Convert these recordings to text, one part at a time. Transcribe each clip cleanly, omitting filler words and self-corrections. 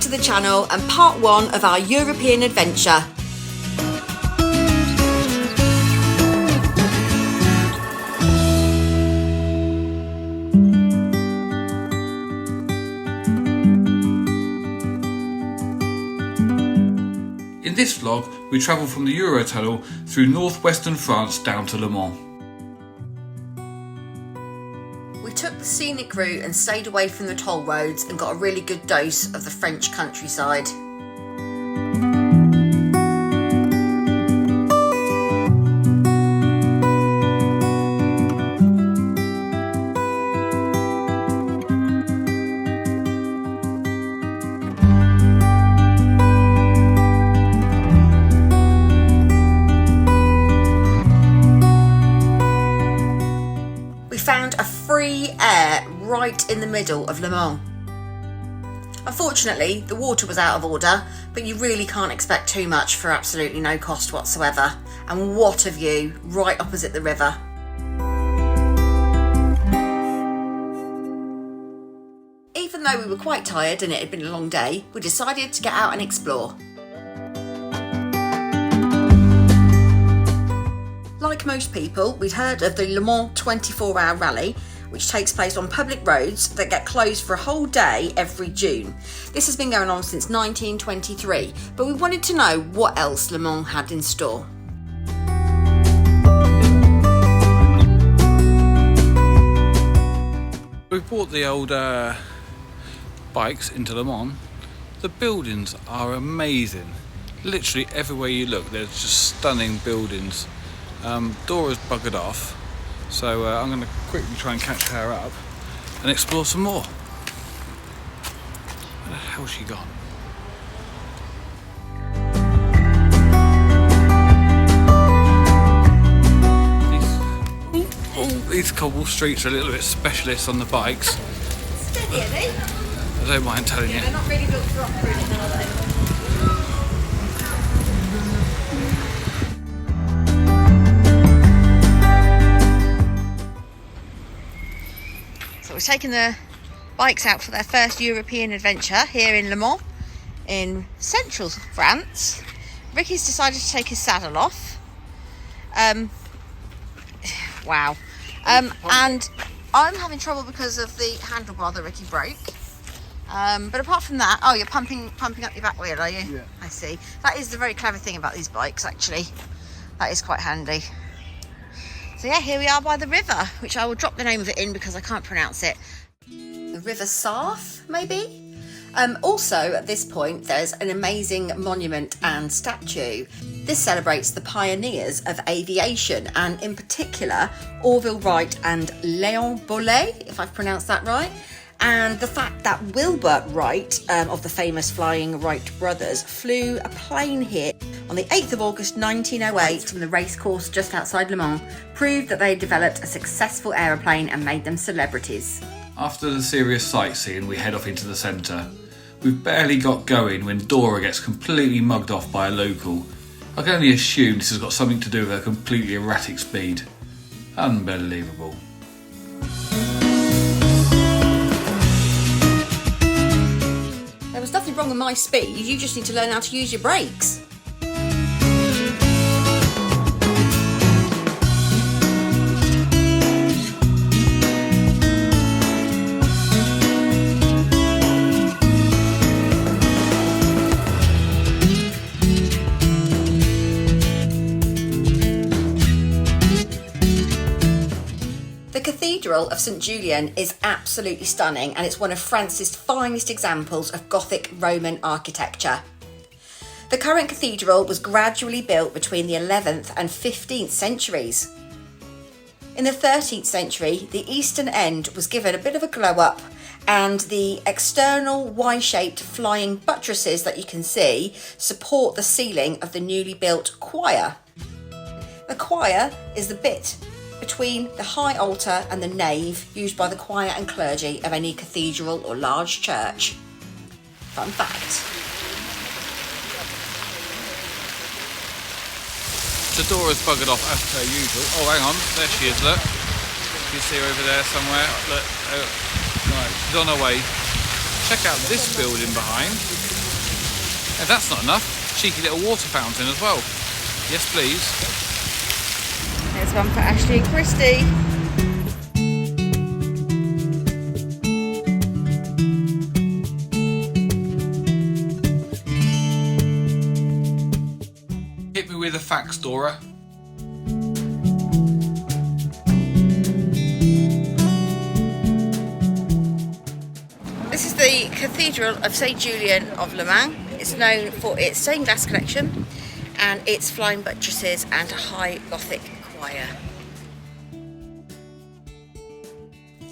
to the channel and part one of our European adventure. In this vlog, we travel from the Eurotunnel through northwestern France down to Le Mans. We took the scenic route and stayed away from the toll roads and got a really good dose of the French countryside. Free air right in the middle of Le Mans. Unfortunately, the water was out of order, but you really can't expect too much for absolutely no cost whatsoever. And what a view, right opposite the river. Even though we were quite tired and it had been a long day, we decided to get out and explore. Like most people, we'd heard of the Le Mans 24-hour rally, which takes place on public roads that get closed for a whole day every June. This has been going on since 1923, but we wanted to know what else Le Mans had in store. We brought the old bikes into Le Mans. The buildings are amazing. Literally everywhere you look, there's just stunning buildings. Dora's buggered off, so I'm going to quickly try and catch her up and explore some more. Where the hell's she gone? These cobble streets are a little bit specialist on the bikes. Steady, are they? I don't mind telling you. They're not really built for off-roading, are they? We're taking the bikes out for their first European adventure here in Le Mans in central France. Ricky's decided to take his saddle off. Wow. And I'm having trouble because of the handlebar that Ricky broke. But apart from that, oh, you're pumping up your back wheel, are you? Yeah. I see. That is the very clever thing about these bikes, actually. That is quite handy. So yeah, here we are by the river, which I will drop the name of it in because I can't pronounce it. The River Sarthe, maybe? Also, at this point, there's an amazing monument and statue. This celebrates the pioneers of aviation, and in particular, Orville Wright and Léon Boulez, if I've pronounced that right. And the fact that Wilbur Wright, of the famous Flying Wright brothers, flew a plane here on the 8th of August 1908 from the racecourse just outside Le Mans, proved that they had developed a successful aeroplane and made them celebrities. After the serious sightseeing, we head off into the centre. We've barely got going when Dora gets completely mugged off by a local. I can only assume this has got something to do with her completely erratic speed. Unbelievable. There was nothing wrong with my speed, you just need to learn how to use your brakes. The Cathedral of St Julian is absolutely stunning, and it's one of France's finest examples of Gothic Roman architecture. The current cathedral was gradually built between the 11th and 15th centuries. In the 13th century, the eastern end was given a bit of a glow up, and the external Y-shaped flying buttresses that you can see support the ceiling of the newly built choir. The choir is the bit between the high altar and the nave used by the choir and clergy of any cathedral or large church. Fun fact. So Dora's buggered off as per usual. Oh, hang on, there she is, look. You see her over there somewhere. Look, right, she's on her way. Check out this building behind. If that's not enough, cheeky little water fountain as well. Yes, please. There's one for Ashley and Christy. Hit me with a fact, Dora. This is the Cathedral of St Julian of Le Mans. It's known for its stained glass collection and its flying buttresses and a high Gothic choir.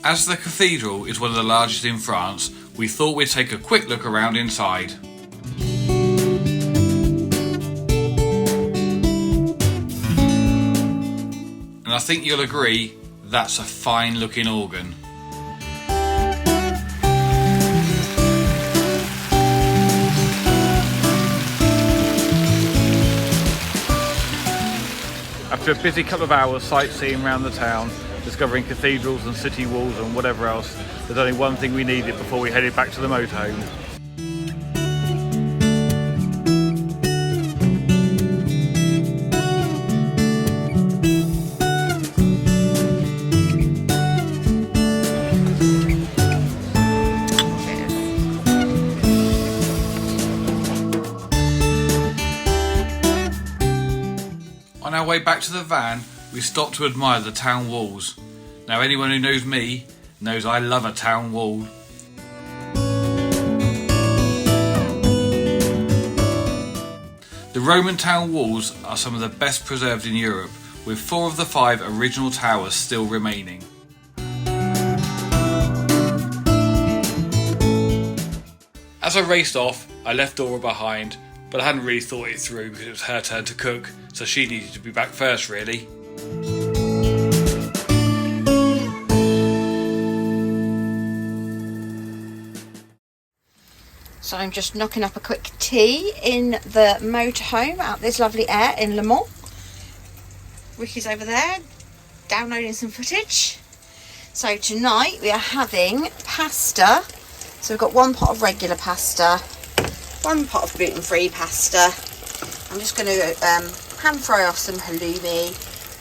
As the cathedral is one of the largest in France, we thought we'd take a quick look around inside. And I think you'll agree, that's a fine looking organ. After a busy couple of hours sightseeing around the town, discovering cathedrals and city walls and whatever else, there's only one thing we needed before we headed back to the motorhome. On our way back to the van, we stopped to admire the town walls. Now anyone who knows me knows I love a town wall. The Roman town walls are some of the best preserved in Europe, with 4 of the 5 original towers still remaining. As I raced off, I left Dora behind, but I hadn't really thought it through because it was her turn to cook, so she needed to be back first really. So I'm just knocking up a quick tea in the motorhome out this lovely air in Le Mans. Ricky's over there downloading some footage. So tonight we are having pasta. So we've got 1 pot of regular pasta, 1 pot of gluten-free pasta. I'm just going to pan fry off some halloumi,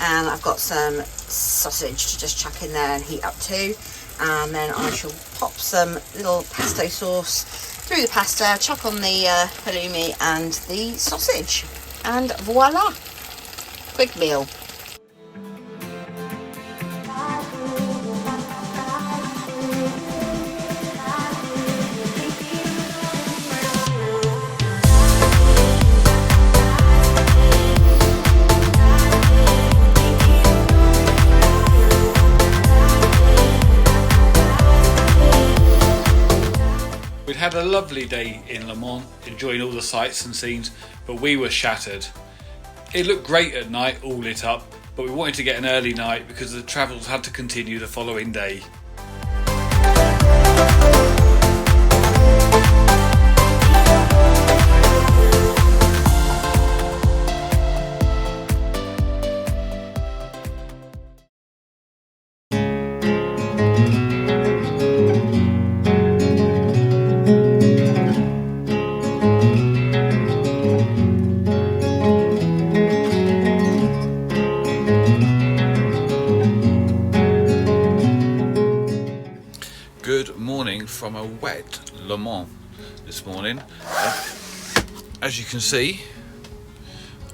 and I've got some sausage to just chuck in there and heat up too. And then I shall pop some little pesto sauce through the pasta, chuck on the halloumi and the sausage, and voila, quick meal. We'd had a lovely day in Le Mans, enjoying all the sights and scenes, but we were shattered. It looked great at night, all lit up, but we wanted to get an early night because the travels had to continue the following day. Good morning from a wet Le Mans this morning. As you can see,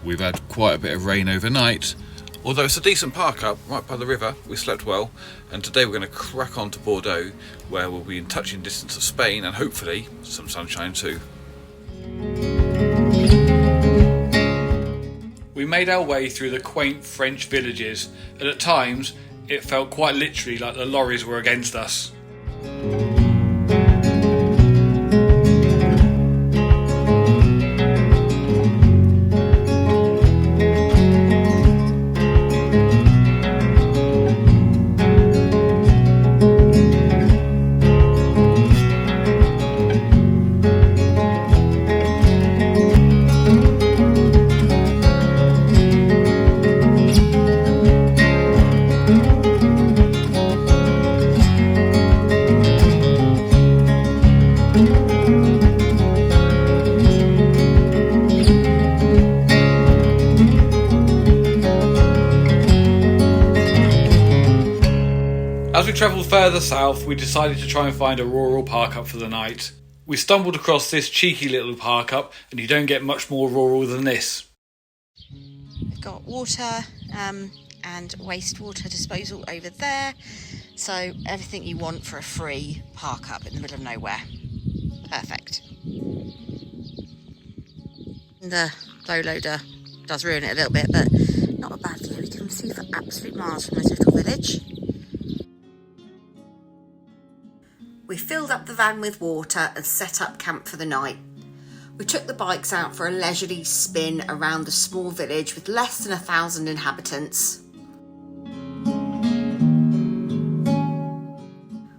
we've had quite a bit of rain overnight. Although it's a decent park up right by the river, we slept well, and today we're going to crack on to Bordeaux, where we'll be in touching distance of Spain and hopefully some sunshine too. We made our way through the quaint French villages, and at times it felt quite literally like the lorries were against us. As we travelled further south, we decided to try and find a rural park up for the night. We stumbled across this cheeky little park up, and you don't get much more rural than this. We've got water and wastewater disposal over there. So everything you want for a free park up in the middle of nowhere. Perfect. The low loader does ruin it a little bit, but not a bad view. We can see for absolute miles from this little village. We filled up the van with water and set up camp for the night. We took the bikes out for a leisurely spin around the small village with less than 1,000 inhabitants.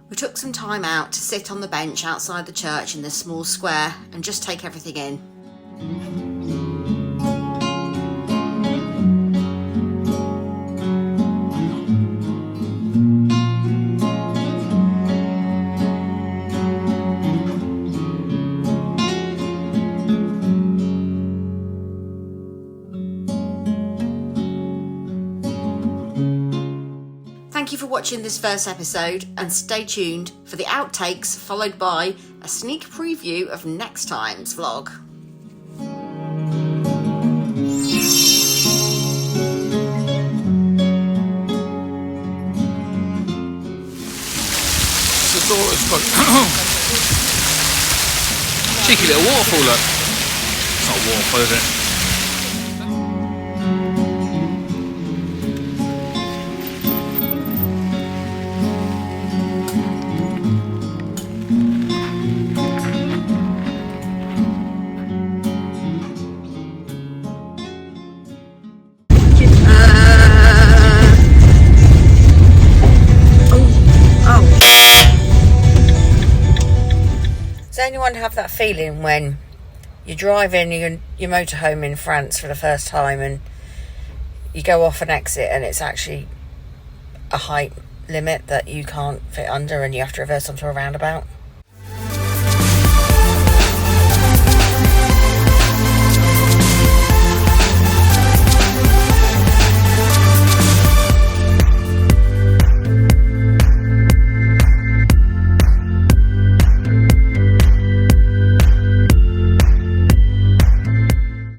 We took some time out to sit on the bench outside the church in this small square and just take everything in. Thank you for watching this first episode, and stay tuned for the outtakes followed by a sneak preview of next time's vlog. The door is got cheeky little waterfall, look. It's not a waterfall, is it? Does anyone have that feeling when you're driving your motorhome in France for the first time and you go off an exit and it's actually a height limit that you can't fit under and you have to reverse onto a roundabout?